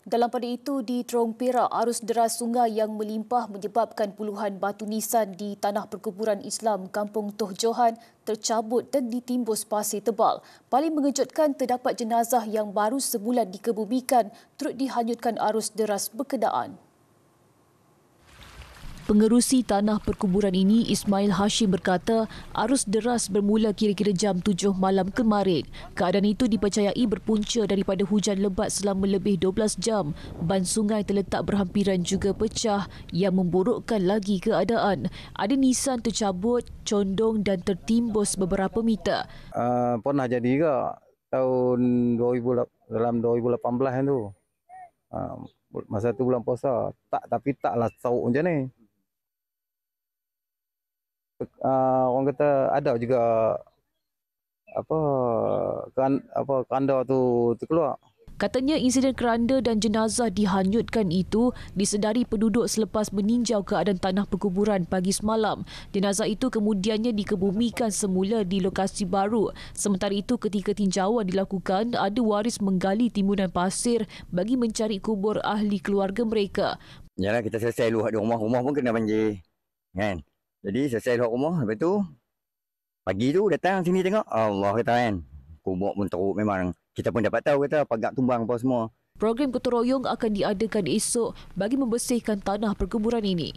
Dalam pada itu, di Terong Perak, arus deras sungai yang melimpah menyebabkan puluhan batu nisan di tanah perkuburan Islam Kampung Toh Johan tercabut dan ditimbus pasir tebal. Paling mengejutkan, terdapat jenazah yang baru sebulan dikebumikan turut dihanyutkan arus deras berkenaan. Pengerusi tanah perkuburan ini, Ismail Hashim berkata, arus deras bermula kira-kira jam 7 malam kemarin. Keadaan itu dipercayai berpunca daripada hujan lebat selama lebih 12 jam. Ban sungai terletak berhampiran juga pecah yang memburukkan lagi keadaan. Ada nisan tercabut, condong dan tertimbus beberapa meter. Pernah jadi juga tahun 2018 tu. Masa tu bulan puasa. Tapi taklah teruk macam ni. Orang kata ada juga keranda tu terkeluar. Katanya insiden keranda dan jenazah dihanyutkan itu disedari penduduk selepas meninjau keadaan tanah perkuburan pagi semalam. Jenazah itu kemudiannya dikebumikan semula di lokasi baru. Sementara itu, ketika tinjauan dilakukan, ada waris menggali timbunan pasir bagi mencari kubur ahli keluarga mereka. Yalah, kita selesai luar di rumah pun kena banjir. Kan? Jadi selesai luar rumah, lepas tu pagi tu datang sini tengok, Allah kata kan, kubur pun teruk memang. Kita pun dapat tahu kata pagak tumbang apa semua. Program gotong royong akan diadakan esok bagi membersihkan tanah perkuburan ini.